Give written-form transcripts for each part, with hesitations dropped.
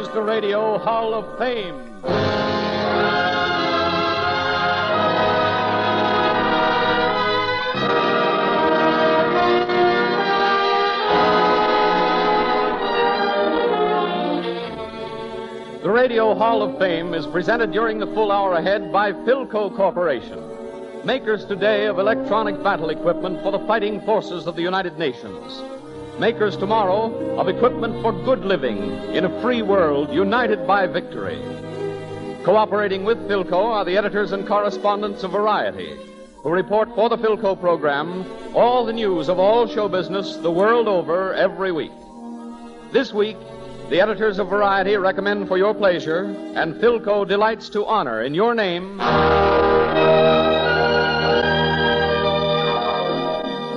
is the Radio Hall of Fame. The Radio Hall of Fame is presented during the full hour ahead by Philco Corporation, makers today of electronic battle equipment for the fighting forces of the United Nations. Makers tomorrow of equipment for good living in a free world united by victory. Cooperating with Philco are the editors and correspondents of Variety, who report for the Philco program all the news of all show business the world over every week. This week, the editors of Variety recommend for your pleasure, and Philco delights to honor in your name...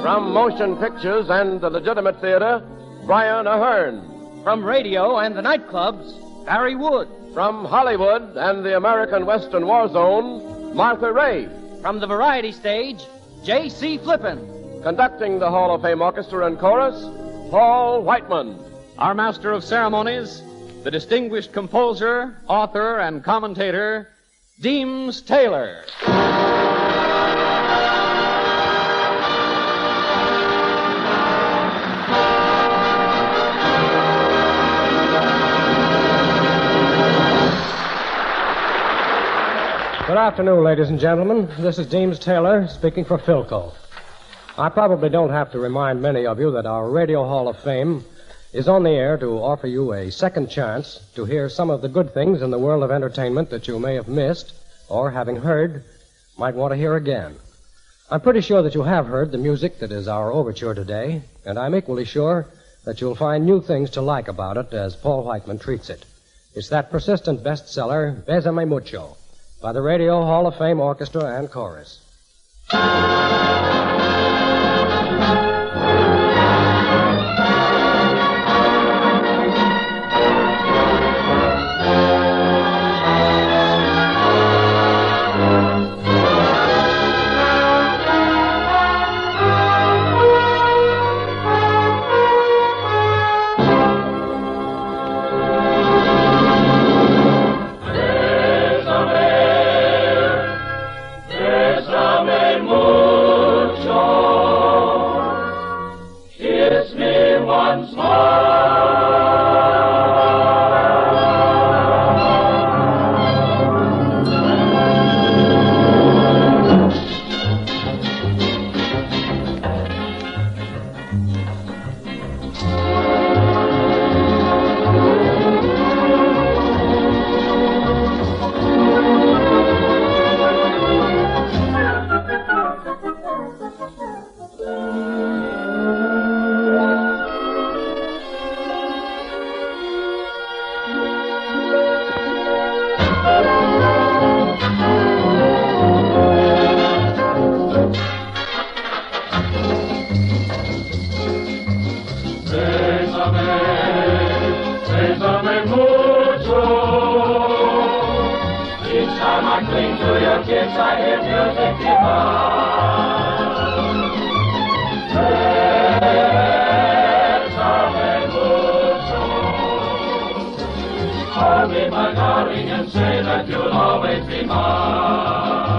From motion pictures and the legitimate theater, Brian Ahern. From radio and the nightclubs, Barry Wood. From Hollywood and the American Western War Zone, Martha Rafe. From the variety stage, J.C. Flippin. Conducting the Hall of Fame Orchestra and Chorus, Paul Whiteman. Our master of ceremonies, the distinguished composer, author, and commentator, Deems Taylor. Good afternoon, ladies and gentlemen. This is Deems Taylor speaking for Philco. I probably don't have to remind many of you that our Radio Hall of Fame is on the air to offer you a second chance to hear some of the good things in the world of entertainment that you may have missed or, having heard, might want to hear again. I'm pretty sure that you have heard the music that is our overture today, and I'm equally sure that you'll find new things to like about it as Paul Whiteman treats it. It's that persistent bestseller, Beso Mucho, by the Radio Hall of Fame Orchestra and Chorus. Bésame mucho. Each time I cling to your kiss, I hear music divine. Bésame mucho. Hold me, my darling, and say that you'll always be mine.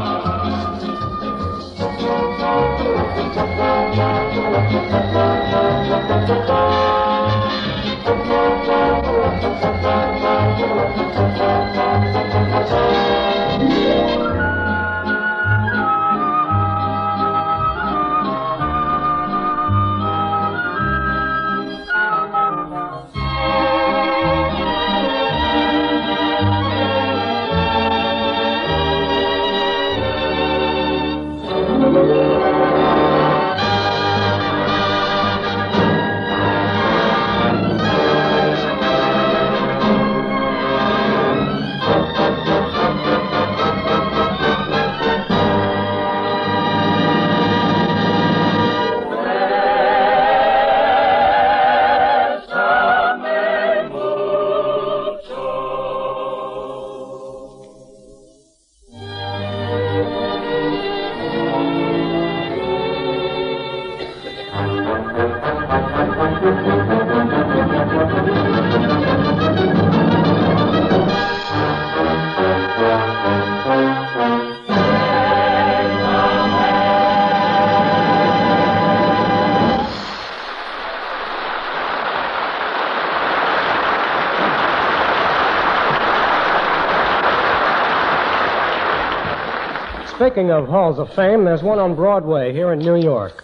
Speaking of halls of fame, there's one on Broadway here in New York.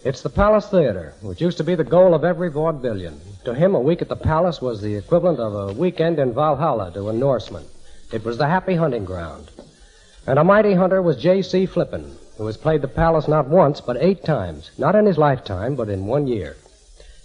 It's the Palace Theater, which used to be the goal of every vaudevillian. To him, a week at the Palace was the equivalent of a weekend in Valhalla to a Norseman. It was the happy hunting ground. And a mighty hunter was J.C. Flippin, who has played the Palace not once, but 8 times. Not in his lifetime, but in 1 year.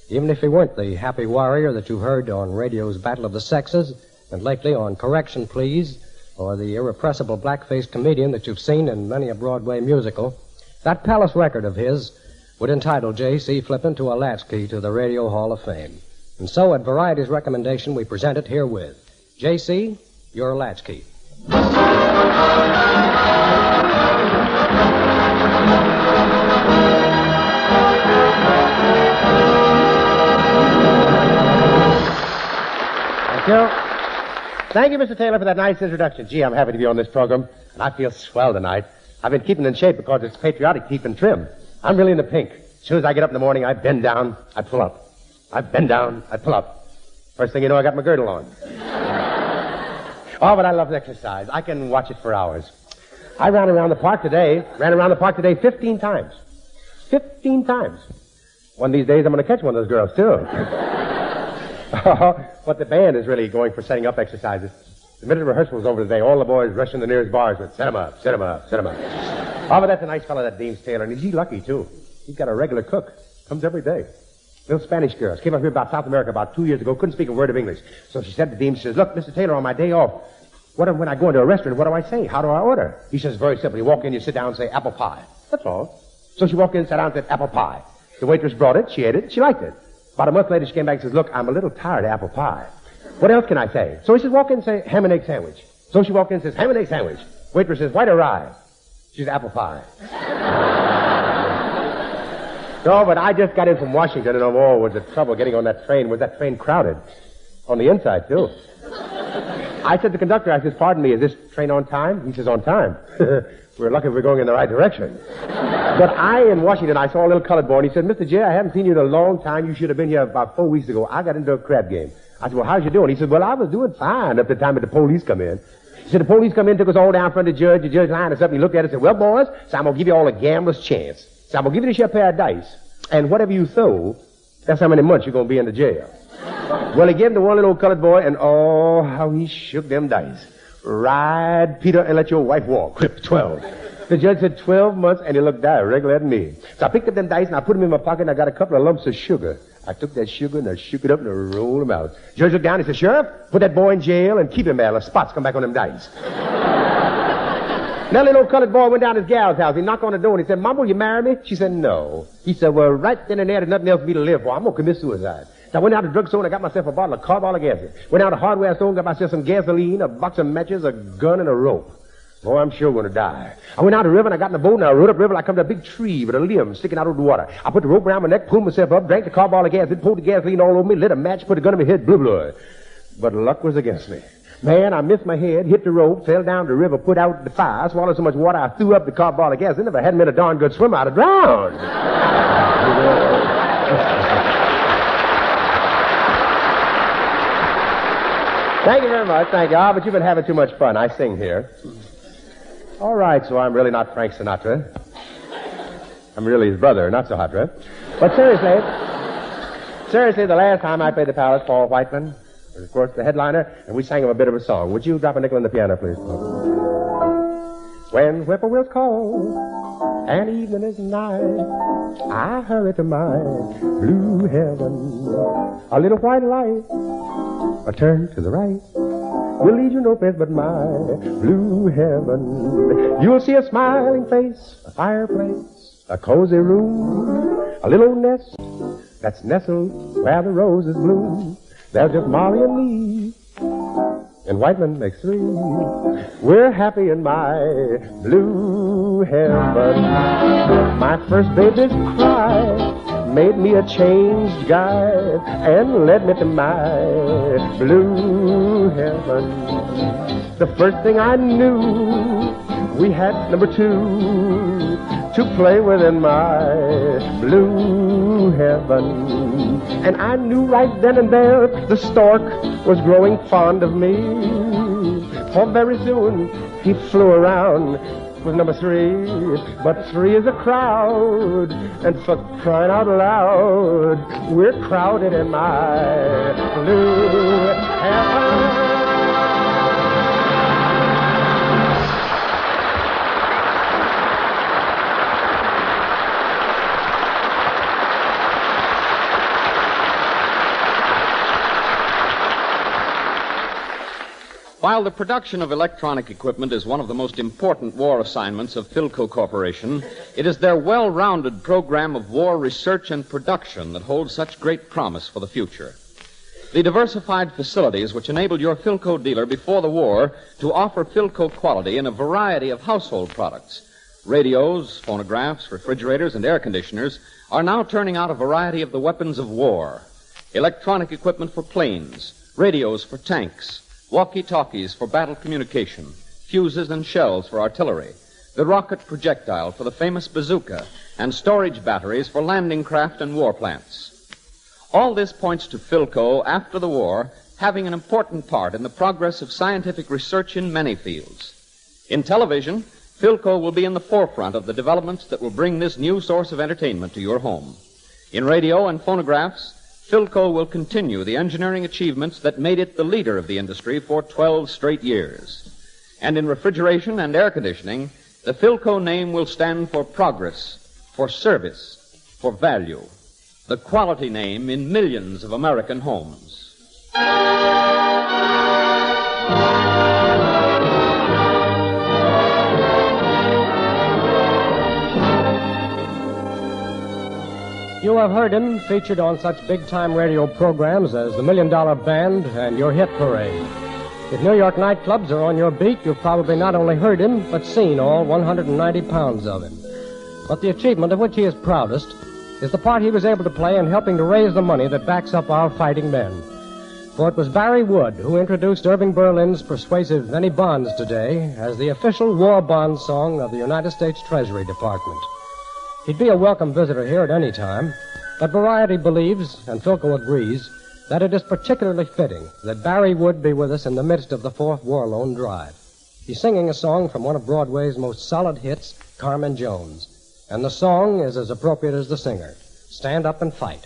Even if he weren't the happy warrior that you heard on radio's Battle of the Sexes, and lately on Correction Please, or the irrepressible black-faced comedian that you've seen in many a Broadway musical, that Palace record of his would entitle J.C. Flippin to a latchkey to the Radio Hall of Fame. And so, at Variety's recommendation, we present it herewith. J.C., your latchkey. Thank you. Thank you, Mr. Taylor, for that nice introduction. Gee, I'm happy to be on this program, and I feel swell tonight. I've been keeping in shape because it's patriotic, keeping trim. I'm really in the pink. As soon as I get up in the morning, I bend down, I pull up. I bend down, I pull up. First thing you know, I got my girdle on. Oh, but I love exercise. I can watch it for hours. I ran around the park today 15 times. 15 times. One of these days, I'm going to catch one of those girls, too. But the band is really going for setting up exercises. The minute rehearsal was over today, all the boys rushed in the nearest bars and set 'em up, set 'em up, set 'em up. Oh, but that's a nice fellow, that James Taylor, and he's lucky, too. He's got a regular cook. Comes every day. Little Spanish girl. She came up here about South America about 2 years ago, couldn't speak a word of English. So she said to Dean, she says, look, Mr. Taylor, on my day off, when I go into a restaurant, what do I say? How do I order? He says, very simple. You walk in, you sit down and say, apple pie. That's all. So she walked in, sat down and said, apple pie. The waitress brought it, she ate it, she liked it. About a month later, she came back and says, look, I'm a little tired of apple pie. What else can I say? So he says, walk in and say, ham and egg sandwich. So she walked in and says, ham and egg sandwich. Waitress says, white or rye? She's apple pie. No, but I just got in from Washington, and was the trouble getting on that train. Was that train crowded? On the inside, too. I said to the conductor, I says, pardon me, is this train on time? He says, on time. We're lucky if we're going in the right direction. But in Washington, I saw a little colored boy, and he said, Mr. J, I haven't seen you in a long time. You should have been here about 4 weeks ago. I got into a crab game. I said, well, how's you doing? He said, well, I was doing fine up to the time that the police come in. He said, the police come in, took us all down in front of the judge lined us up, and he looked at us and said, well, boys, so I'm going to give you all a gambler's chance. So I'm going to give you this here pair of dice. And whatever you throw, that's how many months you're going to be in the jail. Well, he gave them to one little colored boy, and oh, how he shook them dice. Ride, Peter, and let your wife walk. Clip 12. The judge said 12 months, and he looked directly at me. So I picked up them dice, and I put them in my pocket, and I got a couple of lumps of sugar. I took that sugar, and I shook it up, and I rolled them out. Judge looked down, and he said, Sheriff, put that boy in jail, and keep him there. The spots come back on them dice. Now, little colored boy went down to his gal's house. He knocked on the door, and he said, Mom, will you marry me? She said, no. He said, well, right then and there, there's nothing else for me to live for. I'm going to commit suicide. So I went out to the drugstore, and I got myself a bottle of carbolic acid. Went out to the hardware store and got myself some gasoline, a box of matches, a gun, and a rope. Boy, I'm sure going to die. I went out to the river, and I got in the boat, and I rode up the river. I come to a big tree with a limb sticking out of the water. I put the rope around my neck, pulled myself up, drank the carbolic acid, poured the gasoline all over me, lit a match, put a gun in my head, blah, blah. But luck was against me. Man, I missed my head, hit the rope, fell down the river, put out the fire, swallowed so much water, I threw up the carbolic acid. If I hadn't been a darn good swimmer, I'd have drowned. Thank you very much, thank you. Ah, but you've been having too much fun. I sing here. All right, so I'm really not Frank Sinatra. I'm really his brother, not so hot, right? But seriously, the last time I played the Palace, Paul Whiteman was, of course, the headliner, and we sang him a bit of a song. Would you drop a nickel on the piano, please? When whippoorwills call and evening is nigh, I hurry to my blue heaven. A little white light, a turn to the right, will lead you no place but my blue heaven. You'll see a smiling face, a fireplace, a cozy room, a little nest that's nestled where the roses bloom. There's just Molly and me, and Whiteman makes 3. We're happy in my blue heaven. My first baby's cry made me a changed guy and led me to my blue heaven. The first thing I knew, we had number 2 to play with in my blue heaven. And I knew right then and there the stork was growing fond of me. For very soon he flew around was number 3, but 3 is a crowd, and for crying out loud, we're crowded in my blue heaven. While the production of electronic equipment is one of the most important war assignments of Philco Corporation, it is their well-rounded program of war research and production that holds such great promise for the future. The diversified facilities which enabled your Philco dealer before the war to offer Philco quality in a variety of household products, radios, phonographs, refrigerators, and air conditioners, are now turning out a variety of the weapons of war. Electronic equipment for planes, radios for tanks, walkie-talkies for battle communication, fuses and shells for artillery, the rocket projectile for the famous bazooka, and storage batteries for landing craft and war plants. All this points to Philco, after the war, having an important part in the progress of scientific research in many fields. In television, Philco will be in the forefront of the developments that will bring this new source of entertainment to your home. In radio and phonographs, Philco will continue the engineering achievements that made it the leader of the industry for 12 straight years. And in refrigeration and air conditioning, the Philco name will stand for progress, for service, for value. The quality name in millions of American homes. You have heard him featured on such big-time radio programs as The $1 Million Band and Your Hit Parade. If New York nightclubs are on your beat, you've probably not only heard him, but seen all 190 pounds of him. But the achievement of which he is proudest is the part he was able to play in helping to raise the money that backs up our fighting men. For it was Barry Wood who introduced Irving Berlin's persuasive Any Bonds Today as the official war bond song of the United States Treasury Department. He'd be a welcome visitor here at any time, but Variety believes, and Philco agrees, that it is particularly fitting that Barry Wood be with us in the midst of the Fourth War Loan Drive. He's singing a song from one of Broadway's most solid hits, Carmen Jones. And the song is as appropriate as the singer. Stand Up and Fight.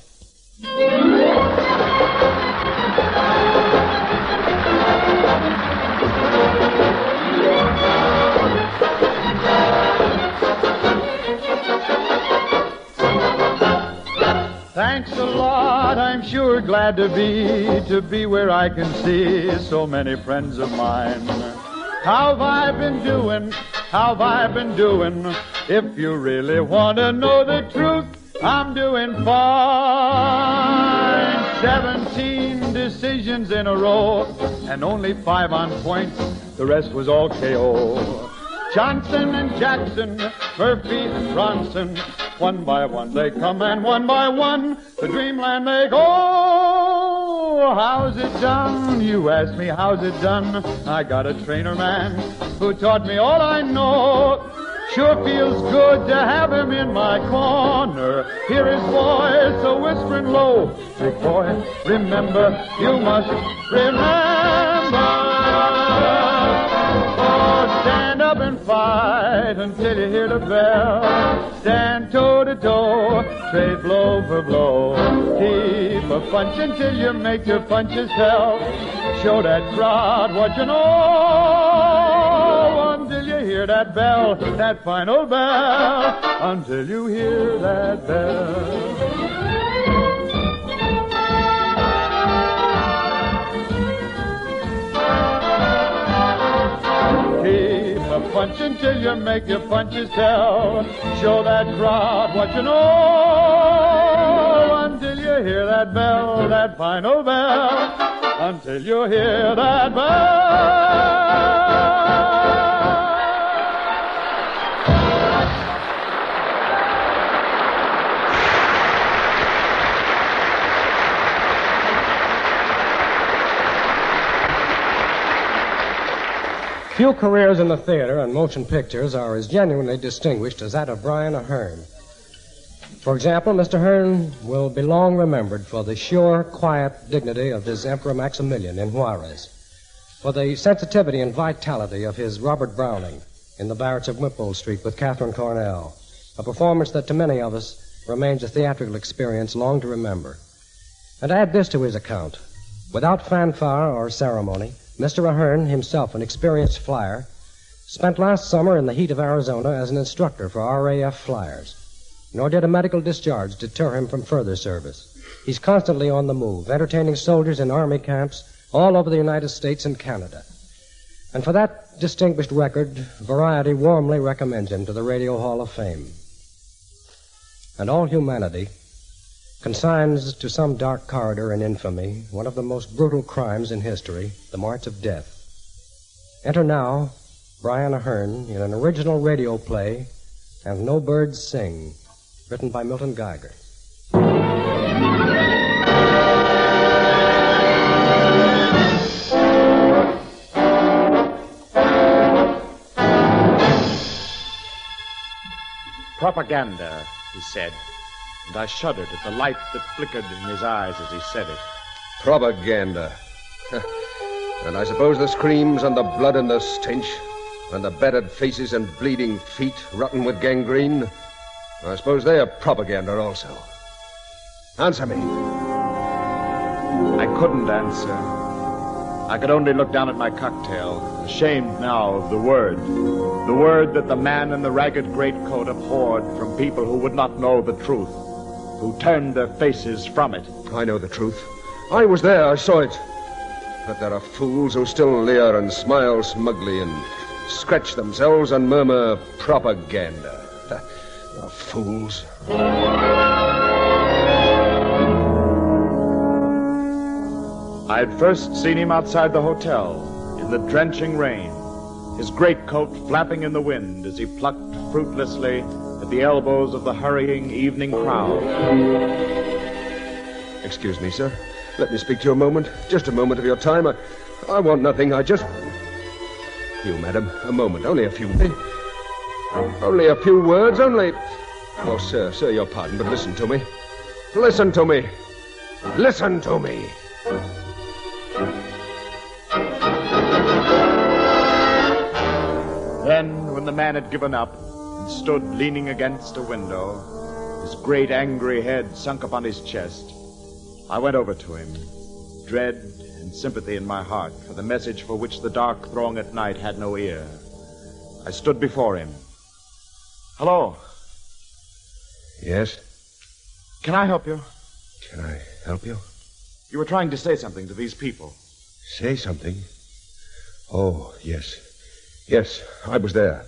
Thanks a lot, I'm sure glad to be where I can see so many friends of mine. How've I been doing? How've I been doing? If you really want to know the truth, I'm doing fine. 17 decisions in a row, and only 5 on points. The rest was all KO. Johnson and Jackson, Murphy and Bronson, one by one they come and one by one to dreamland they go. How's it done? You ask me how's it done? I got a trainer man who taught me all I know. Sure feels good to have him in my corner. Hear his voice a whispering low. Big boy, remember, you must remember. Oh, stand up and fight until you hear the bell. Stand toe to toe, trade blow for blow. Keep a punch until you make your punches tell. Show that crowd what you know until you hear that bell, that final bell, until you hear that bell. Punch until you make your punches tell. Show that crowd what you know until you hear that bell, that final bell, until you hear that bell. Few careers in the theater and motion pictures are as genuinely distinguished as that of Brian Ahern. For example, Mr. Ahern will be long remembered for the sure, quiet dignity of his Emperor Maximilian in Juarez, for the sensitivity and vitality of his Robert Browning, in the Barretts of Whipple Street with Catherine Cornell, a performance that to many of us remains a theatrical experience long to remember. And add this to his account. Without fanfare or ceremony, Mr. Ahern, himself an experienced flyer, spent last summer in the heat of Arizona as an instructor for RAF flyers. Nor did a medical discharge deter him from further service. He's constantly on the move, entertaining soldiers in Army camps all over the United States and Canada. And for that distinguished record, Variety warmly recommends him to the Radio Hall of Fame. And all humanity consigns to some dark corridor in infamy one of the most brutal crimes in history, the March of Death. Enter now Brian Ahern in an original radio play, And No Birds Sing, written by Milton Geiger. Propaganda, he said, and I shuddered at the light that flickered in his eyes as he said it. Propaganda. And I suppose the screams and the blood and the stench and the battered faces and bleeding feet rotten with gangrene, I suppose they are propaganda also. Answer me. I couldn't answer. I could only look down at my cocktail, ashamed now of the word that the man in the ragged greatcoat abhorred from people who would not know the truth, who turned their faces from it. I know the truth. I was there, I saw it. But there are fools who still leer and smile smugly and scratch themselves and murmur propaganda. Fools. I had first seen him outside the hotel in the drenching rain, his greatcoat flapping in the wind as he plucked fruitlessly at the elbows of the hurrying evening crowd. Excuse me, sir. Let me speak to you a moment. Just a moment of your time. I want nothing. You, madam, a moment. Only a few words, only... Oh, sir, your pardon, but listen to me. Listen to me. Listen to me. Then, when the man had given up and stood leaning against a window, his great angry head sunk upon his chest, I went over to him, dread and sympathy in my heart for the message for which the dark throng at night had no ear. I stood before him. Hello. Yes? Can I help you? Can I help you? You were trying to say something to these people. Say something? Oh, yes. Yes, I was there.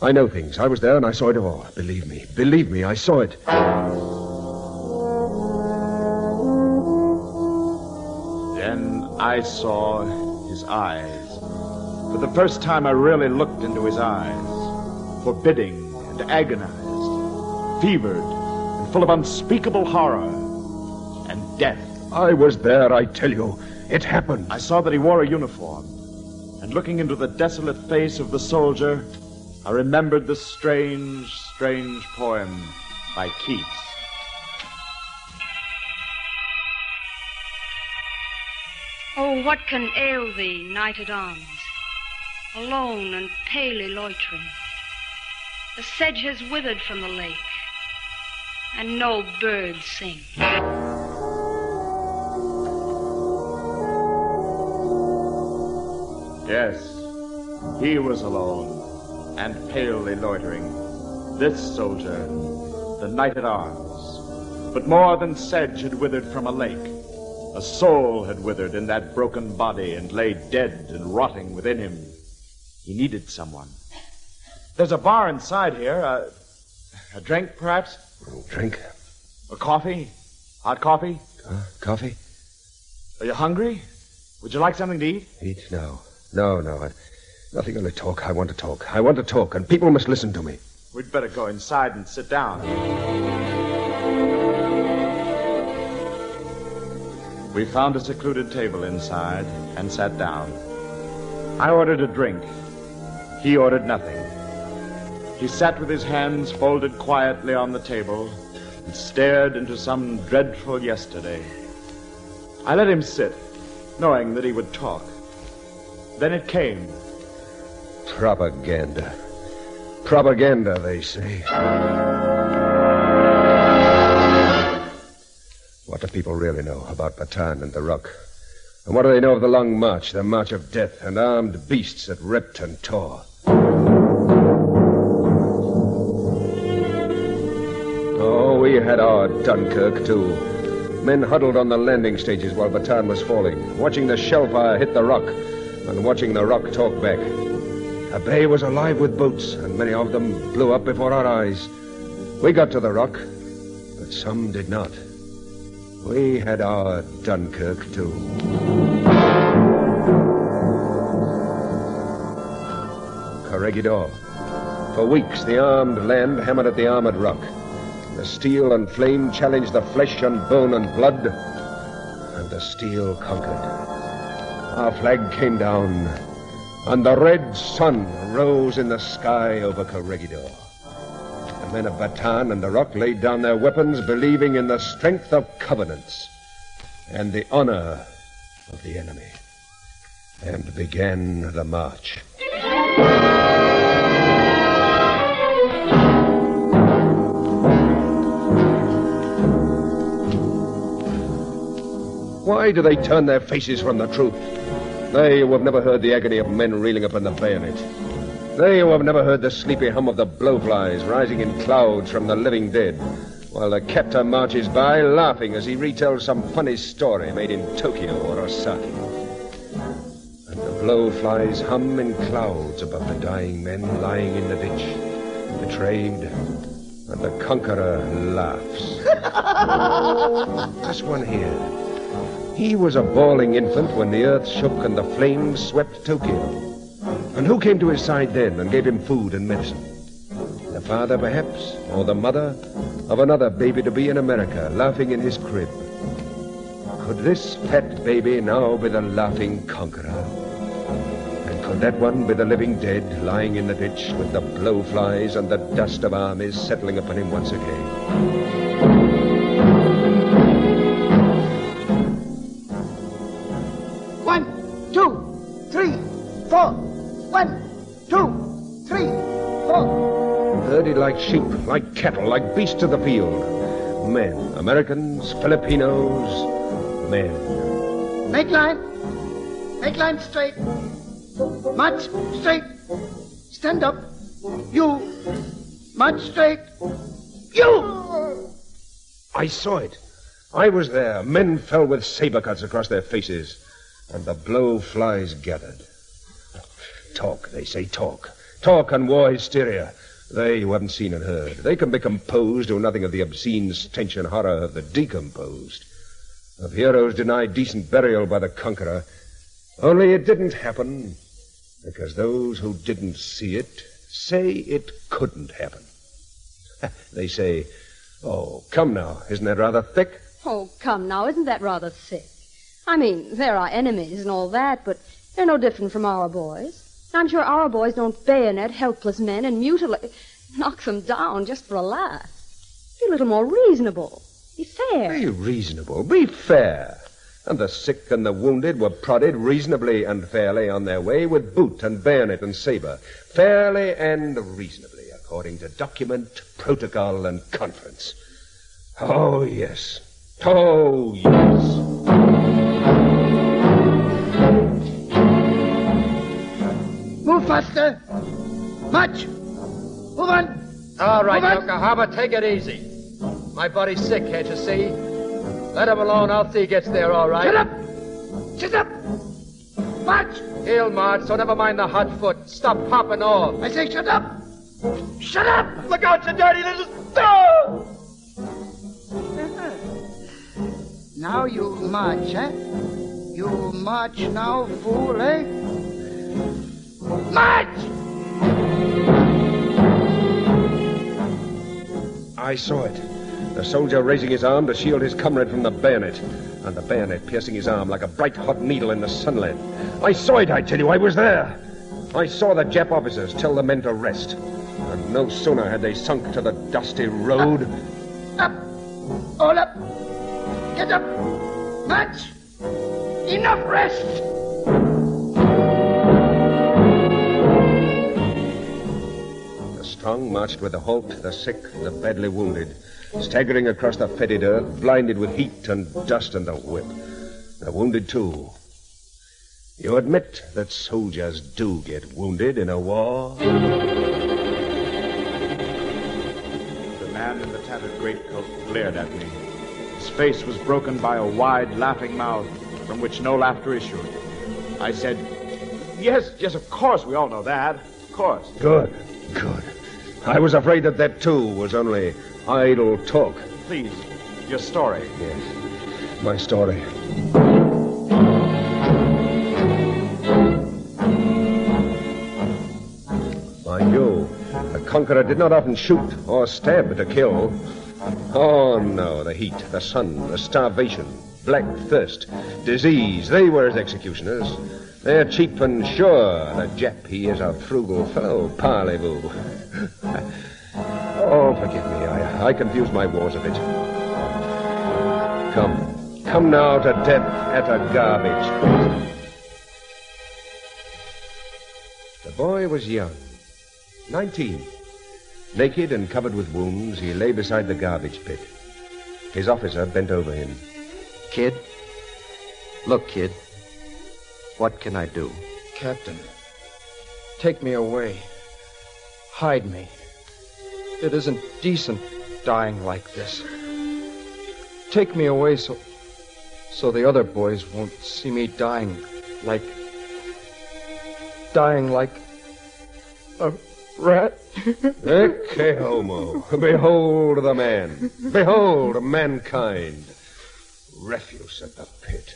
I know things. I was there and I saw it all. Believe me, I saw it. Then I saw his eyes. For the first time I really looked into his eyes. Forbidding and agonized, fevered and full of unspeakable horror and death. I was there, I tell you. It happened. I saw that he wore a uniform. And looking into the desolate face of the soldier, I remembered the strange, strange poem by Keats. Oh, what can ail thee, knight at arms, alone and palely loitering? The sedge has withered from the lake, and no birds sing. Yes, he was alone and palely loitering. This soldier, the knight at arms. But more than sedge had withered from a lake. A soul had withered in that broken body and lay dead and rotting within him. He needed someone. There's a bar inside here. A drink, perhaps? Drink? A coffee? Hot coffee? Coffee? Are you hungry? Would you like something to eat? Eat? No. Nothing, only talk. I want to talk, and people must listen to me. We'd better go inside and sit down. We found a secluded table inside and sat down. I ordered a drink. He ordered nothing. He sat with his hands folded quietly on the table and stared into some dreadful yesterday. I let him sit, knowing that he would talk. Then it came. Propaganda. Propaganda, they say. What do people really know about Bataan and the Rock? And what do they know of the Long March, the March of Death, and armed beasts that ripped and tore? Oh, we had our Dunkirk, too. Men huddled on the landing stages while Bataan was falling, watching the shell fire hit the Rock, and watching the Rock talk back. The bay was alive with boats, and many of them blew up before our eyes. We got to the Rock, but some did not. We had our Dunkirk, too. Corregidor. For weeks, the armed land hammered at the armored Rock. The steel and flame challenged the flesh and bone and blood, and the steel conquered. Our flag came down, and the red sun rose in the sky over Corregidor. The men of Bataan and the Rock laid down their weapons, believing in the strength of covenants and the honor of the enemy, and began the march. Why do they turn their faces from the truth? They who have never heard the agony of men reeling upon the bayonet. They who have never heard the sleepy hum of the blowflies rising in clouds from the living dead, while the captor marches by laughing as he retells some funny story made in Tokyo or Osaka. And the blowflies hum in clouds above the dying men lying in the ditch, betrayed, and the conqueror laughs. This one here. He was a bawling infant when the earth shook and the flames swept Tokyo. And who came to his side then and gave him food and medicine? The father, perhaps, or the mother of another baby to be in America, laughing in his crib. Could this fat baby now be the laughing conqueror? And could that one be the living dead lying in the ditch with the blowflies and the dust of armies settling upon him once again? 4. 1, 2, 3, 4. Herded like sheep, like cattle, like beasts of the field. Men, Americans, Filipinos, men. Make line. Make line straight. March straight. Stand up. You. March straight. You! I saw it. I was there. Men fell with saber cuts across their faces, and the blowflies gathered. Talk, they say, talk. Talk and war hysteria. They who haven't seen and heard. They can be composed, who nothing of the obscene stench and horror of the decomposed. Of heroes denied decent burial by the conqueror. Only it didn't happen because those who didn't see it say it couldn't happen. They say, oh, come now, isn't that rather thick? Oh, come now, isn't that rather thick? I mean, they're our enemies and all that, but they're no different from our boys. I'm sure our boys don't bayonet helpless men and mutilate, knock them down just for a laugh. Be a little more reasonable. Be fair. Be reasonable. Be fair. And the sick and the wounded were prodded reasonably and fairly on their way with boot and bayonet and saber. Fairly and reasonably, according to document, protocol, and conference. Oh, yes. Oh, yes. Move faster. March. Move on. All right, Move on. Yokohama, take it easy. My buddy's sick, can't you see? Let him alone. I'll see he gets there all right. Shut up. Shut up. March. He'll march, so never mind the hot foot. Stop popping off. I say shut up. Shut up. Look out, you dirty little dog! Now you march, eh? You march now, fool, eh? March! I saw it. The soldier raising his arm to shield his comrade from the bayonet, and the bayonet piercing his arm like a bright hot needle in the sunlight. I saw it, I tell you. I was there. I saw the Jap officers tell the men to rest, and no sooner had they sunk to the dusty road. Up! All up! Get up! March! Enough rest! throng marched with the halt, the sick, the badly wounded, staggering across the fetid earth, blinded with heat and dust and the whip. The wounded, too. You admit that soldiers do get wounded in a war? The man in the tattered greatcoat glared at me. His face was broken by a wide, laughing mouth from which no laughter issued. I said, yes, of course, we all know that. Of course. Good. I was afraid that too was only idle talk. Please, your story. Yes, my story. Mind you, the conqueror did not often shoot or stab to kill. Oh, no, the heat, the sun, the starvation, black thirst, disease, they were his executioners. They're cheap and sure. The Jap, he is a frugal fellow, parlez-vous. Oh, forgive me, I confused my wars a bit. Come now to death at a garbage. The boy was young, 19. Naked and covered with wounds, he lay beside the garbage pit. His officer bent over him. Kid? Look, kid. What can I do? Captain, take me away. Hide me. It isn't decent dying like this. Take me away so the other boys won't see me dying like a rat. Ecce homo. Behold the man. Behold mankind. Refuse at the pit.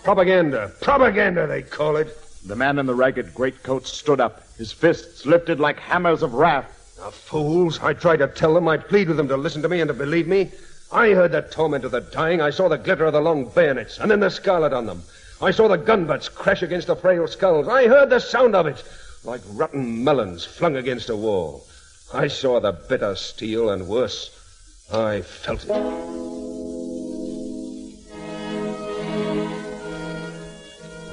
Propaganda, they call it. The man in the ragged greatcoat stood up, his fists lifted like hammers of wrath. The fools. I tried to tell them. I plead with them to listen to me and to believe me. I heard the torment of the dying. I saw the glitter of the long bayonets, and then the scarlet on them. I saw the gun butts crash against the frail skulls. I heard the sound of it, like rotten melons flung against a wall. I saw the bitter steel, and worse, I felt it.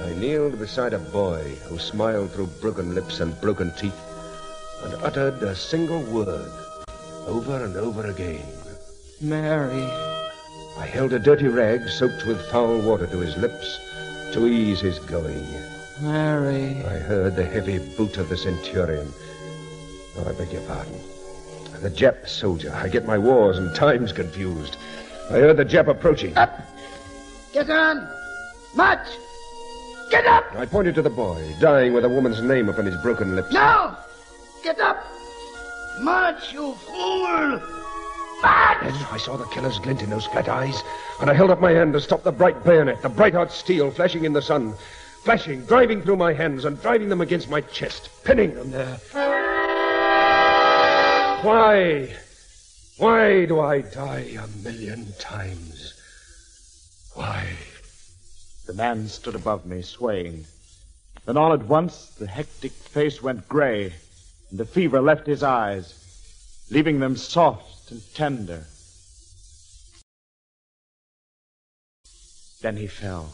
I kneeled beside a boy who smiled through broken lips and broken teeth and uttered a single word over and over again. Mary. I held a dirty rag soaked with foul water to his lips to ease his going. Mary. I heard the heavy boot of the centurion. Oh, I beg your pardon. The Jap soldier. I get my wars and times confused. I heard the Jap approaching. Up! Get on! March! Get up! I pointed to the boy, dying with a woman's name upon his broken lips. No! Get up! March, you fool! March! Then I saw the killer's glint in those flat eyes, and I held up my hand to stop the bright bayonet, the bright-hot steel flashing in the sun. Flashing, driving through my hands and driving them against my chest, pinning them there. Why? Why do I die 1,000,000 times? Why? The man stood above me, swaying. Then all at once, the hectic face went gray, and the fever left his eyes, leaving them soft and tender. Then he fell.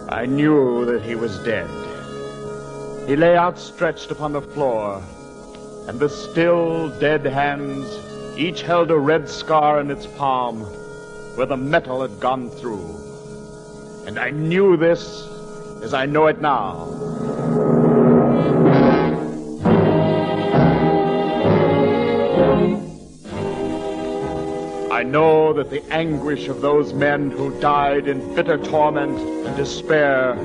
I knew that he was dead. He lay outstretched upon the floor, and the still, dead hands each held a red scar in its palm where the metal had gone through. And I knew this as I know it now. I know that the anguish of those men who died in bitter torment and despair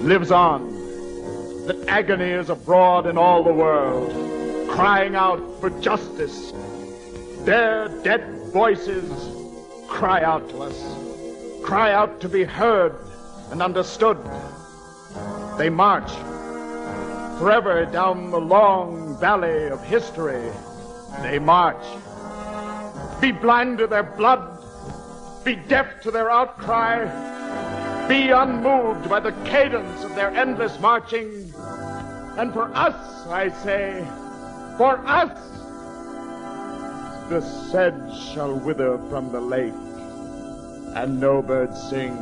lives on. That agony is abroad in all the world, crying out for justice. Their dead voices cry out to us, cry out to be heard and understood. They march forever down the long valley of history. They march. Be blind to their blood, be deaf to their outcry, be unmoved by the cadence of their endless marching. And for us, I say, for us, the sedge shall wither from the lake, and no birds sing.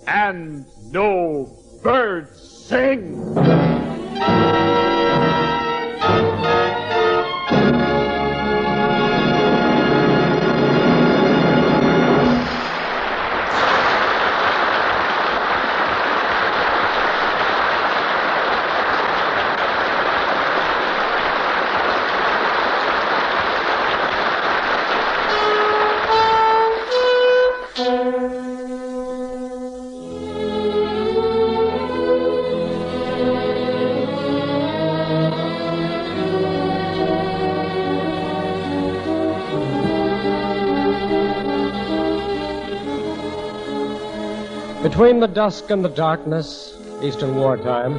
And no birds sing. Between the dusk and the darkness, Eastern wartime,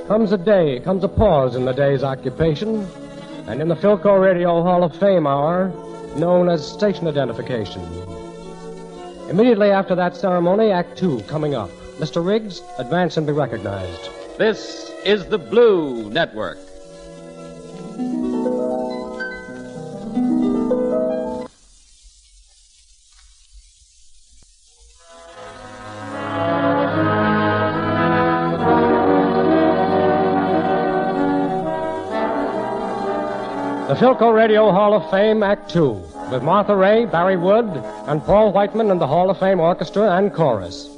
comes a pause in the day's occupation, and in the Philco Radio Hall of Fame hour, known as station identification. Immediately after that ceremony, Act Two coming up. Mr. Riggs, advance and be recognized. This is the Blue Network. The Philco Radio Hall of Fame, Act Two, with Martha Ray, Barry Wood, and Paul Whiteman and the Hall of Fame Orchestra and Chorus.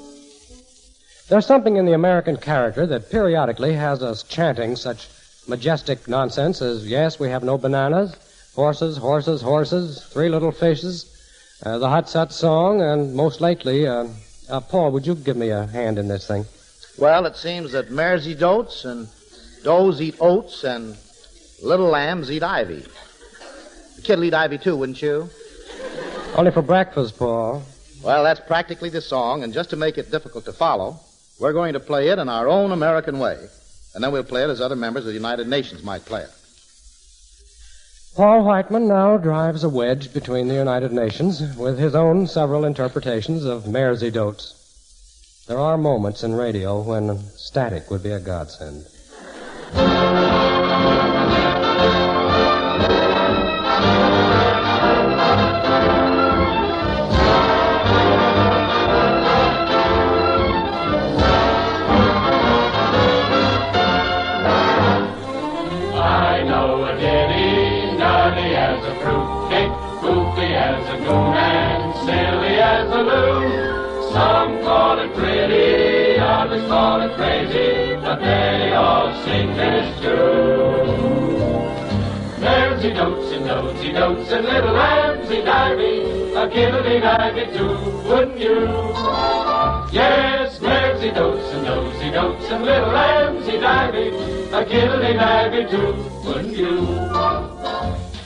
There's something in the American character that periodically has us chanting such majestic nonsense as, yes, we have no bananas, horses, horses, horses, three little fishes, the Hot Sut song, and most lately, Paul, would you give me a hand in this thing? Well, it seems that mares eat oats, and does eat oats, and little lambs eat ivy. The kid'll eat ivy too, wouldn't you? Only for breakfast, Paul. Well, that's practically the song, and just to make it difficult to follow, we're going to play it in our own American way, and then we'll play it as other members of the United Nations might play it. Paul Whiteman now drives a wedge between the United Nations with his own several interpretations of mares eat oats. There are moments in radio when static would be a godsend. I know a ditty, nutty as a fruitcake, goofy as a goon, and silly as a loon. Some call it pretty, others call it crazy, but they all sing this tune. Mares eat oats and nosy notes and little lambs eat ivy, a kiddly ivy too, wouldn't you? Yes, mares eat oats and nosy notes and little lambs eat ivy, a kiddly ivy too, wouldn't you?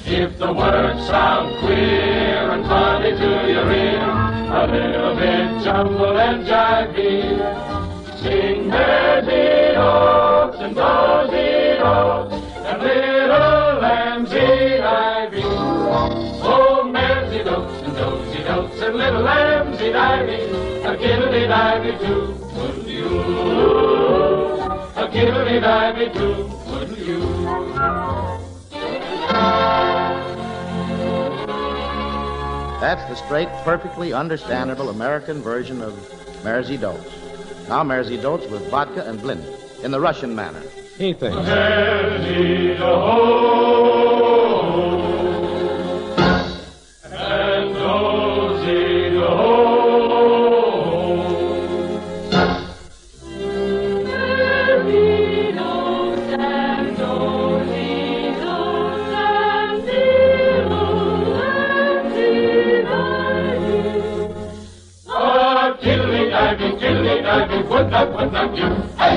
If the words sound queer and funny to your ear, a little bit jumbled and jivey, sing mares eat oats and does eat oats and little lambs eat ivy. Oh, mares eat oats and does eat oats and little lambs eat ivy, a kiddly ivy too, wouldn't you? A kiddly ivy too, wouldn't you? That's the straight, perfectly understandable American version of mares eat oats. Now mares eat oats with vodka and blend in the Russian manner. He thinks. Mares eat oats and those eat oats. Would not you? Hey,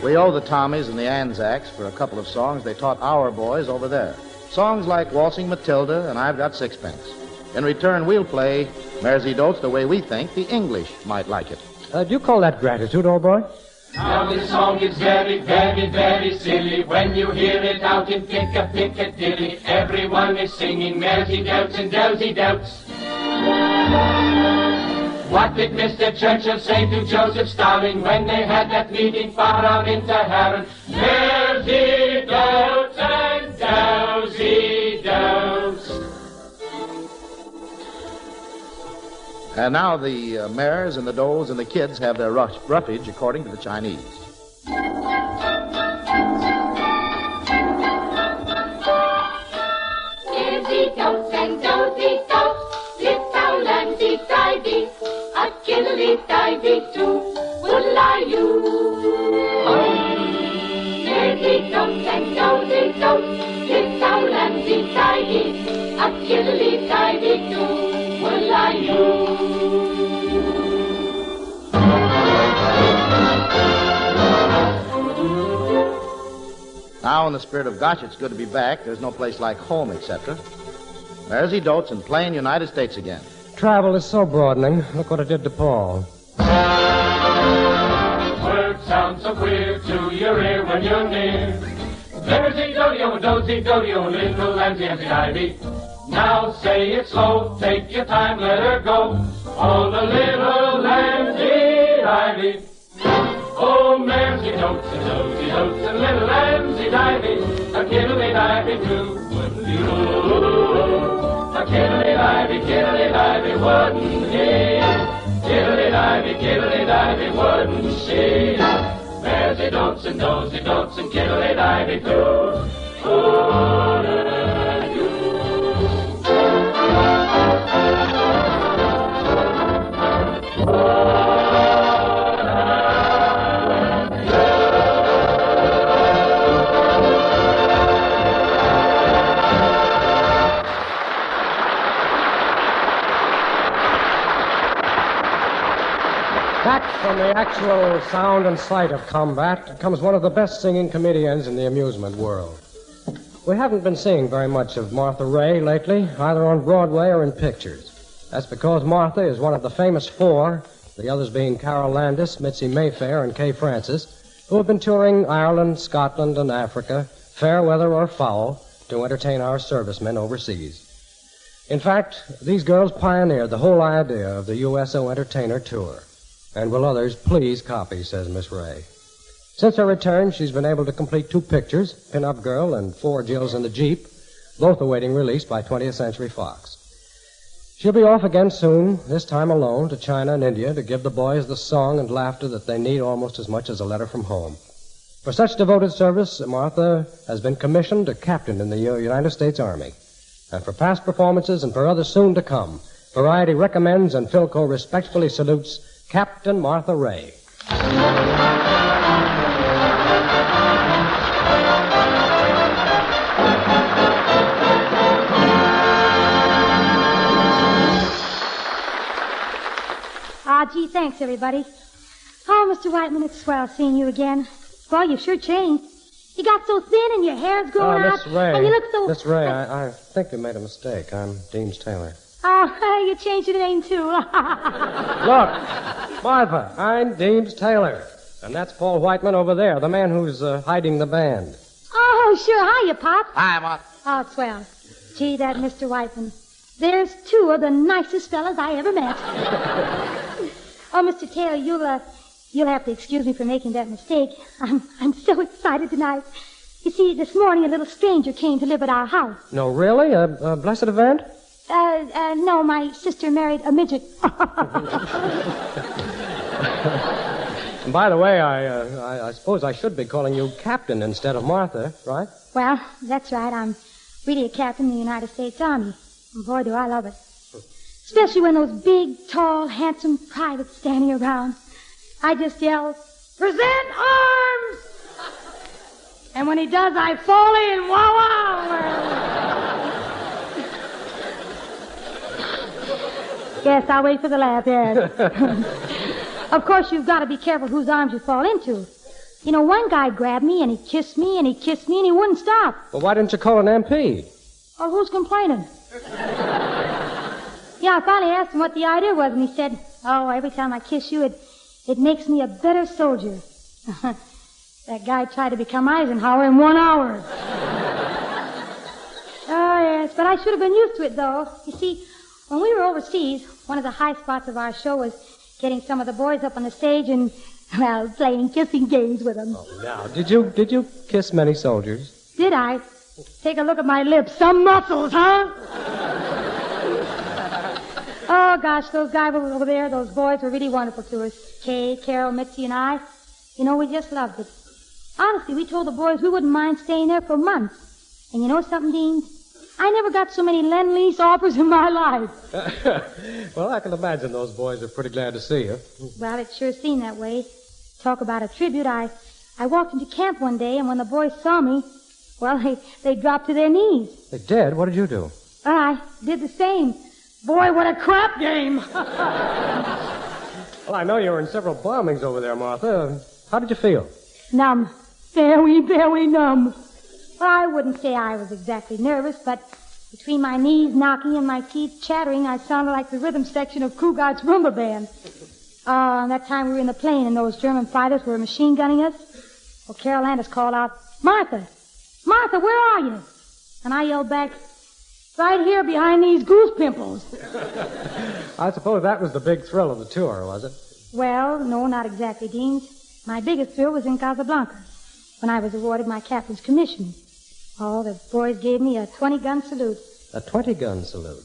we owe the Tommies and the Anzacs for a couple of songs they taught our boys over there. Songs like Waltzing Matilda and I've Got Sixpence. In return, we'll play Mares Eat Oats the way we think the English might like it. Do you call that gratitude, old boy? Now this song is very, very, very silly. When you hear it out in Piccadilly, everyone is singing Mares Eat Oats and Does Eat Oats. What did Mr. Churchill say to Joseph Stalin when they had that meeting far out in Tehran? Maresy dotes and dowsy dotes. And now the mares and the does and the kids have their roughage according to the Chinese. Maresy dotes and dowsy dotes, little lambsy tidy, a kiddly tidy too, would-lie-you. Maresy dotes and dowsy dotes, little lambsy tidy, a kiddly tidy too, would-lie-you. Now, in the spirit of gosh, it's good to be back, there's no place like home, etc. Maresy dotes in plain United States again. Travel is so broadening. Look what it did to Paul. Words sound so queer to your ear when you're near. Maresy dodio, dozy dodio, little lambsy ivy. Now say it slow, take your time, let her go. Oh, the little lambsy ivy. Oh, Maresy dotes and dozy dotes and little lambsy ivy. A kiddly-ivy too, wouldn't you? A kiddly-ivy, wouldn't he? Kiddly-ivy, wouldn't she? Maresy dotes and dozy dotes and kiddly-ivy too. Wouldn't you? Back from the actual sound and sight of combat comes one of the best singing comedians in the amusement world. We haven't been seeing very much of Martha Ray lately, either on Broadway or in pictures. That's because Martha is one of the famous four, the others being Carol Landis, Mitzi Mayfair, and Kay Francis, who have been touring Ireland, Scotland, and Africa, fair weather or foul, to entertain our servicemen overseas. In fact, these girls pioneered the whole idea of the USO Entertainer Tour. And will others please copy, says Miss Ray. Since her return, she's been able to complete 2 pictures, Pin-Up Girl and 4 Jills in the Jeep, both awaiting release by 20th Century Fox. She'll be off again soon, this time alone, to China and India to give the boys the song and laughter that they need almost as much as a letter from home. For such devoted service, Martha has been commissioned a captain in the United States Army. And for past performances and for others soon to come, Variety recommends and Philco respectfully salutes Captain Martha Ray. Gee, thanks, everybody. Oh, Mr. Whiteman, it's swell seeing you again. Boy, you've sure changed. You got so thin and your hair's growing out. Miss Ray. And you look so... Miss Ray, I think you made a mistake. I'm Deems Taylor. Oh, you changed your name, too. Look, Martha, I'm Deems Taylor. And that's Paul Whiteman over there, the man who's hiding the band. Oh, sure. Hiya, Pop. Hi, Martha. Oh, swell. Gee, that Mr. Whiteman. There's 2 of the nicest fellas I ever met. Oh, Mr. Taylor, you'll have to excuse me for making that mistake. I'm so excited tonight. You see, this morning a little stranger came to live at our house. No, really? A blessed event? No, my sister married a midget. By the way, I suppose I should be calling you Captain instead of Martha, right? Well, that's right. I'm really a captain in the United States Army. And boy, do I love it. Especially when those big, tall, handsome privates standing around. I just yell, "Present arms!" And when he does, I fall in. Wow, wow! Yes, I'll wait for the laugh, yes. Of course, you've got to be careful whose arms you fall into. You know, one guy grabbed me, and he kissed me, and he kissed me, and he wouldn't stop. Well, why didn't you call an MP? Well, who's complaining? Yeah, I finally asked him what the idea was, and he said, "Oh, every time I kiss you, it makes me a better soldier." That guy tried to become Eisenhower in 1 hour. Oh, yes, but I should have been used to it, though. You see, When we were overseas, one of the high spots of our show was getting some of the boys up on the stage and, well, playing kissing games with them. Oh, now, did you kiss many soldiers? Did I? Take a look at my lips. Some muscles, huh? Oh, gosh, those guys over there, those boys were really wonderful to us. Kay, Carol, Mitzi, and I. You know, we just loved it. Honestly, we told the boys we wouldn't mind staying there for months. And you know something, Dean? I never got so many Lend-Lease offers in my life. Well, I can imagine those boys are pretty glad to see you. Well, it sure seemed that way. Talk about a tribute. I walked into camp one day, and when the boys saw me, well, they dropped to their knees. They did? What did you do? I did the same. Boy, what a crap game. Well, I know you were in several bombings over there, Martha. How did you feel? Numb. Very, very numb. Well, I wouldn't say I was exactly nervous, but between my knees knocking and my teeth chattering, I sounded like the rhythm section of Kugart's Rumba Band. That time we were in the plane and those German fighters were machine gunning us. Well, Carol Landis called out, Martha! Martha, where are you? And I yelled back, right here behind these goose pimples. I suppose that was the big thrill of the tour, was it? Well, no, not exactly, Deans. My biggest thrill was in Casablanca, when I was awarded my captain's commission. Oh, the boys gave me a 20-gun salute. A 20-gun salute?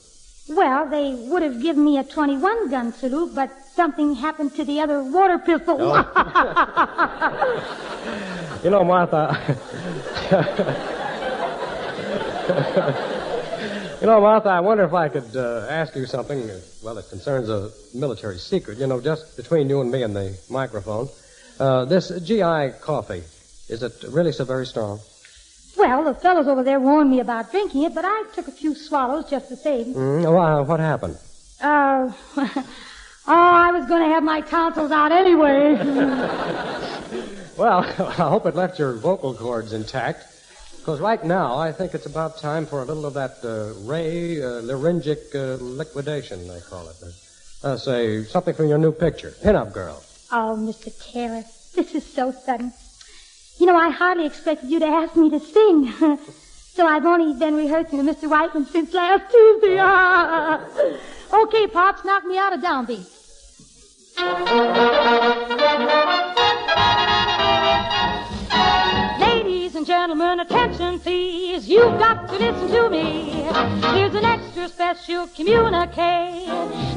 Well, they would have given me a 21-gun salute, but something happened to the other water pistol. Oh. You know, Martha... You know, Martha, I wonder if I could ask you something. Well, it concerns a military secret, you know, just between you and me and the microphone. This GI coffee, is it really so very strong? Well, the fellows over there warned me about drinking it, but I took a few swallows just the same. What happened? I was going to have my tonsils out anyway. Well, I hope it left your vocal cords intact. Because right now, I think it's about time for a little of that laryngic liquidation, they call it. Say, something from your new picture, Pin-Up Girl. Oh, Mr. Taylor, this is so sudden. You know, I hardly expected you to ask me to sing. So I've only been rehearsing with Mr. Whiteman since last Tuesday. Okay, Pops, knock me out a downbeat. Ladies and gentlemen, attention please. You've got to listen to me. Here's an extra special communique.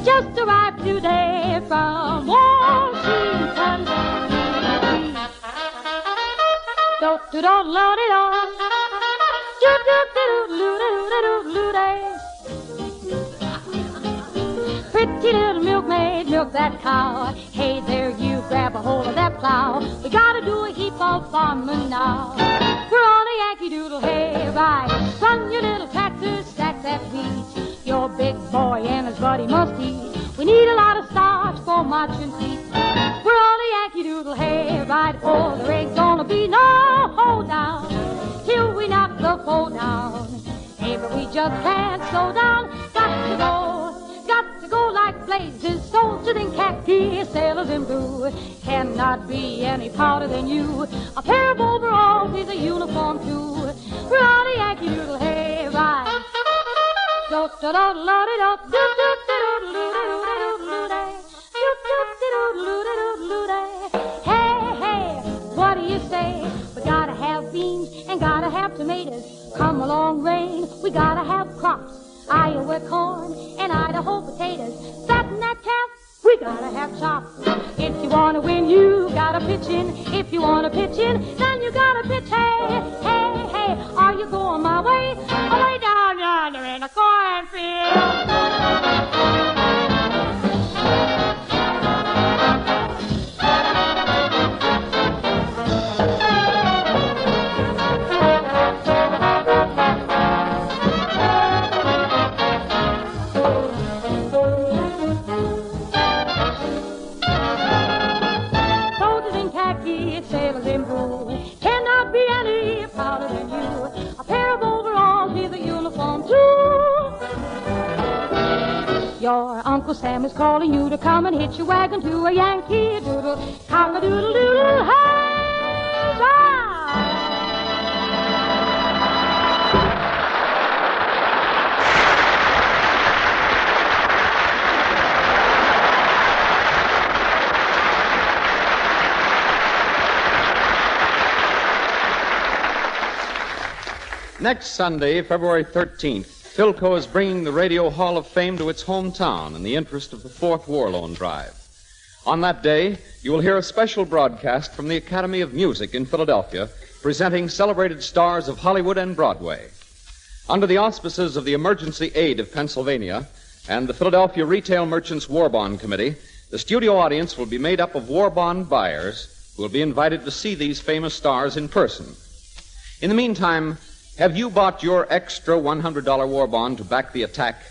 Just arrived today from Washington, D.C. Pretty little milkmaid, milk that cow. Hey there, you grab a hold of that plow. We gotta do a heap of farming now. We're on a Yankee Doodle hay ride. Run your little tractor, stack that wheat. Your big boy and his buddy must eat. We need a lot of starch for marching feet. We're on a Yankee Doodle hay ride. Oh, there ain't gonna be no hold down till we knock the foe down. Hey, but we just can't slow down. Got to go like blazes. Soldiers in khaki, sailors in blue. Cannot be any prouder than you. A pair of overalls is a uniform too. We're on a Yankee Doodle hay ride. Hey, hey, what do you say? We gotta have beans and gotta have tomatoes. Come along, rain, we gotta have crops. Iowa corn and Idaho potatoes. Fatten that calf, we gotta have chops. If you wanna win, you gotta pitch in. If you wanna pitch in, then you gotta pitch. Hey, hey, hey, are you going my way? Way down yonder in the cornfield. Sailors in blue cannot be any prouder than you. A pair of overalls is a uniform too. Your Uncle Sam is calling you to come and hitch your wagon to a Yankee Doodle. Cock-a-doodle-doodle, hey, ride! Next Sunday, February 13th, Philco is bringing the Radio Hall of Fame to its hometown in the interest of the Fourth War Loan Drive. On that day, you will hear a special broadcast from the Academy of Music in Philadelphia, presenting celebrated stars of Hollywood and Broadway. Under the auspices of the Emergency Aid of Pennsylvania and the Philadelphia Retail Merchants War Bond Committee, the studio audience will be made up of war bond buyers who will be invited to see these famous stars in person. In the meantime, have you bought your extra $100 war bond to back the attack?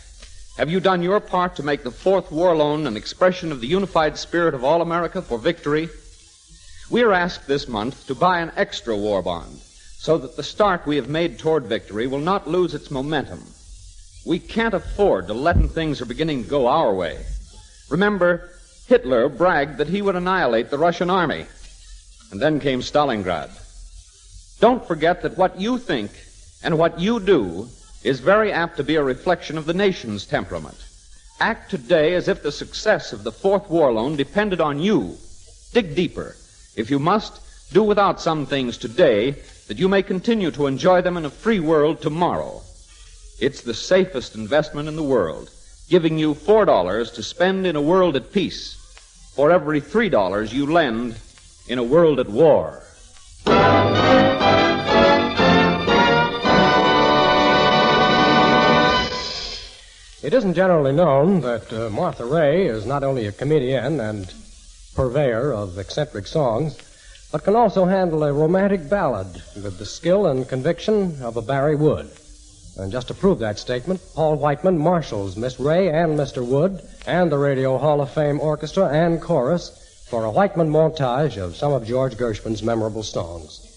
Have you done your part to make the Fourth War Loan an expression of the unified spirit of all America for victory? We are asked this month to buy an extra war bond so that the start we have made toward victory will not lose its momentum. We can't afford to let things are beginning to go our way. Remember, Hitler bragged that he would annihilate the Russian army. And then came Stalingrad. Don't forget that what you think and what you do is very apt to be a reflection of the nation's temperament. Act today as if the success of the Fourth War Loan depended on you. Dig deeper. If you must, do without some things today that you may continue to enjoy them in a free world tomorrow. It's the safest investment in the world, giving you $4 to spend in a world at peace for every $3 you lend in a world at war. It isn't generally known that Martha Ray is not only a comedian and purveyor of eccentric songs, but can also handle a romantic ballad with the skill and conviction of a Barry Wood. And just to prove that statement, Paul Whiteman marshals Miss Ray and Mr. Wood and the Radio Hall of Fame Orchestra and Chorus for a Whiteman montage of some of George Gershwin's memorable songs.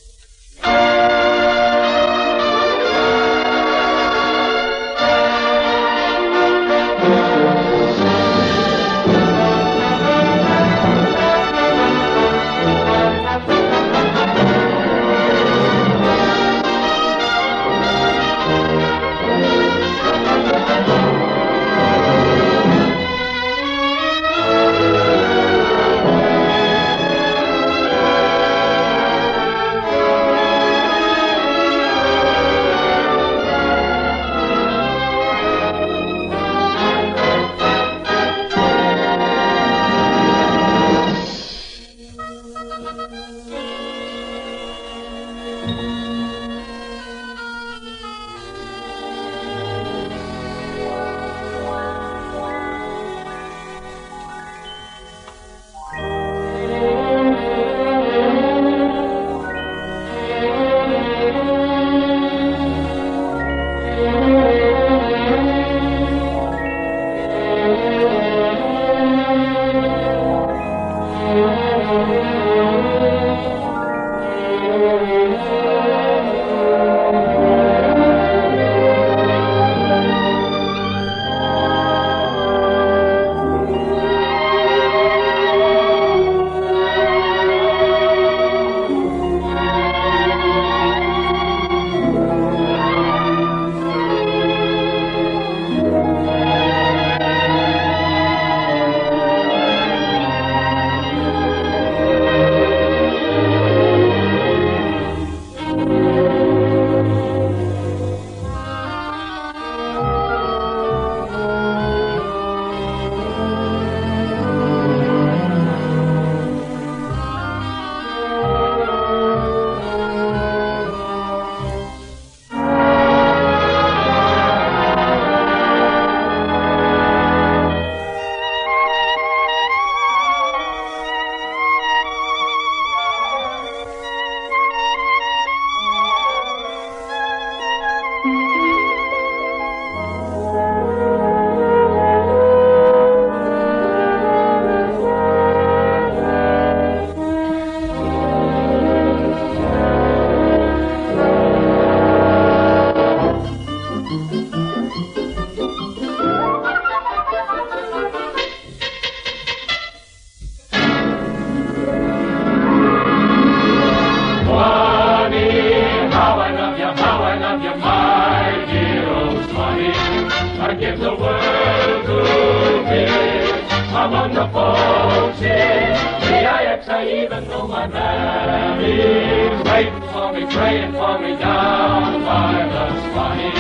among the folks in the IX. I even know my mammy's waiting for me, praying for me down by the Swanee.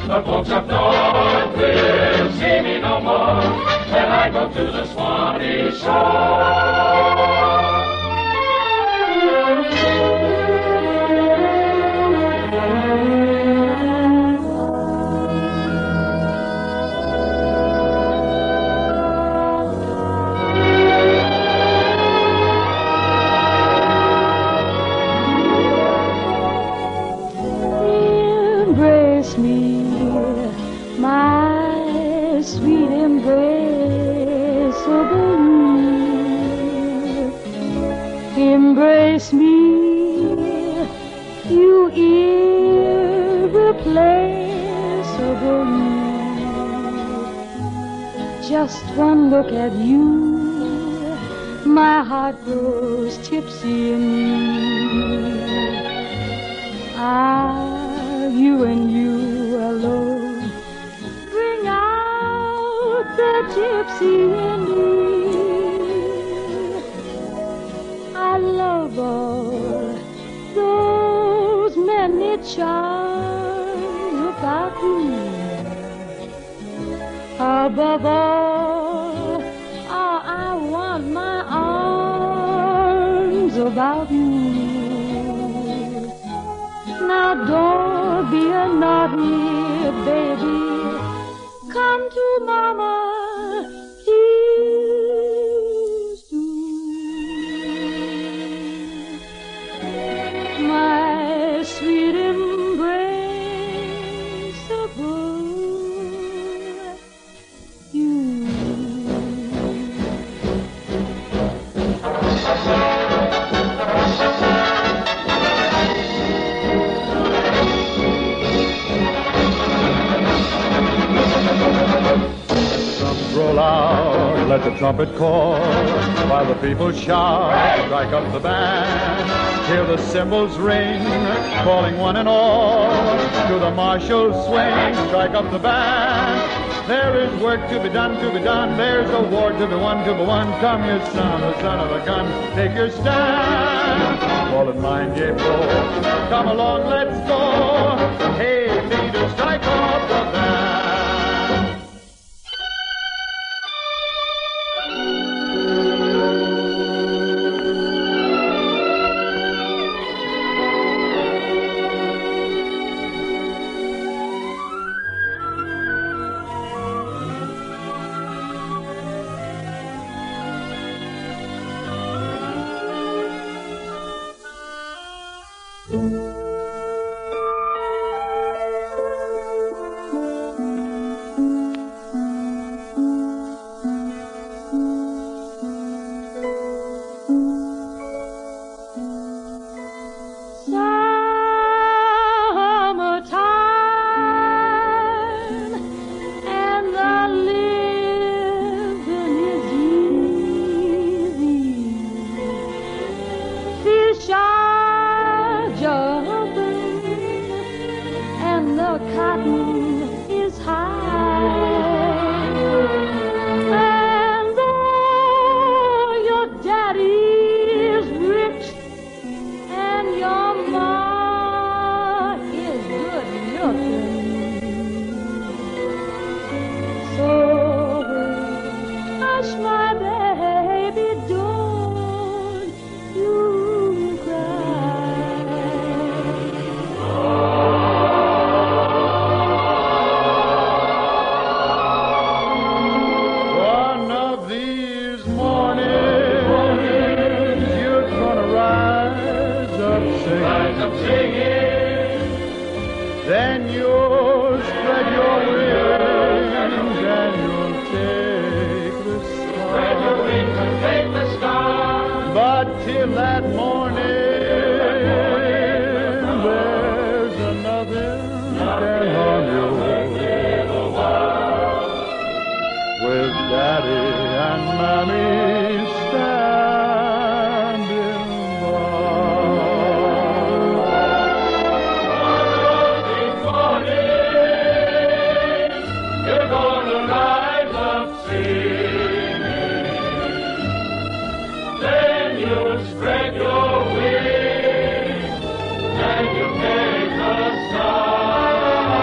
The folks up north will see me no more when I go to the Swanee shore. Embrace me, my sweet embraceable you. Embrace me, you irreplaceable you. Just one look at you, my heart grows tipsy in you. You and you alone bring out the gypsy in me. I love all those many charms about you. Above all, I want my arms about you. Now don't be a naughty baby. Come to Mama, please do. My sweet embraceable you. Roll out, let the trumpet call, while the people shout, strike up the band. Hear the cymbals ring, calling one and all, to the martial swing, strike up the band. There is work to be done, there's a war to be won, come you son of a gun, take your stand. Fall in line, ye bro, come along, let's go. Hey, leader, strike off the band. Then you'll spread your wings and you'll take the star. Spread your wings and take the star. But till that morning, there's nothing can harm you. With Daddy and Mommy standing You're gonna rise up singing. Then you'll spread your wings and you'll take the sky.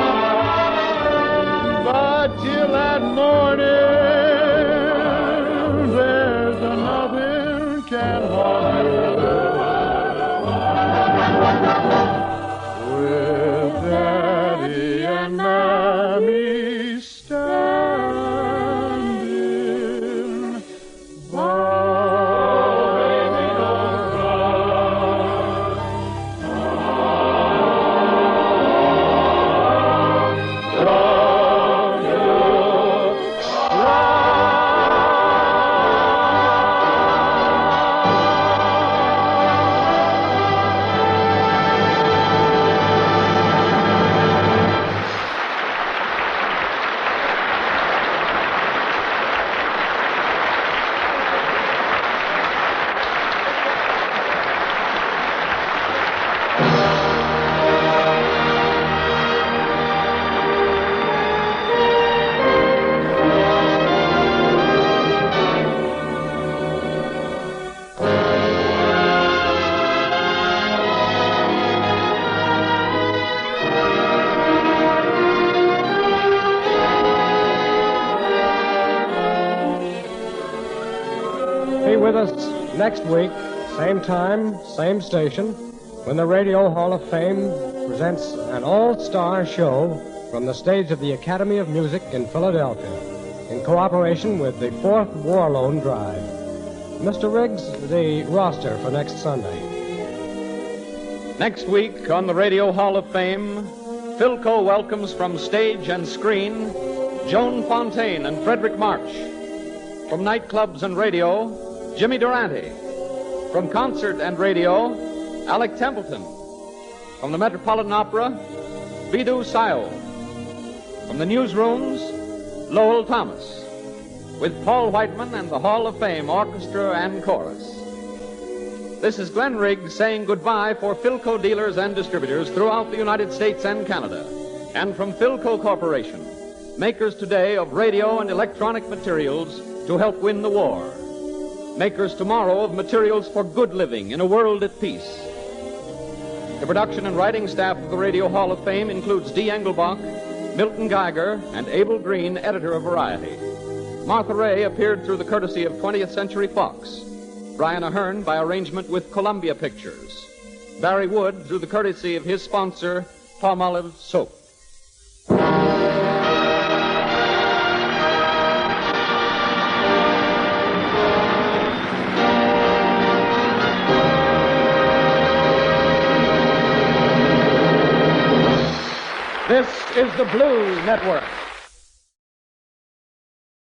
us next week, same time, same station, when the Radio Hall of Fame presents an all-star show from the stage of the Academy of Music in Philadelphia, in cooperation with the 4th War Loan Drive. Mr. Riggs, the roster for next Sunday. Next week on the Radio Hall of Fame, Philco welcomes from stage and screen Joan Fontaine and Frederick March. From nightclubs and radio, Jimmy Durante. From concert and radio, Alec Templeton. From the Metropolitan Opera, Vidhu Sayal. From the newsrooms, Lowell Thomas. With Paul Whiteman and the Hall of Fame Orchestra and Chorus. This is Glenn Riggs saying goodbye for Philco dealers and distributors throughout the United States and Canada. And from Philco Corporation, makers today of radio and electronic materials to help win the war. Makers tomorrow of materials for good living in a world at peace. The production and writing staff of the Radio Hall of Fame includes Dee Engelbach, Milton Geiger, and Abel Green, editor of Variety. Martha Ray appeared through the courtesy of 20th Century Fox. Brian Ahern by arrangement with Columbia Pictures. Barry Wood through the courtesy of his sponsor, Palmolive Soap. This is the Blues Network.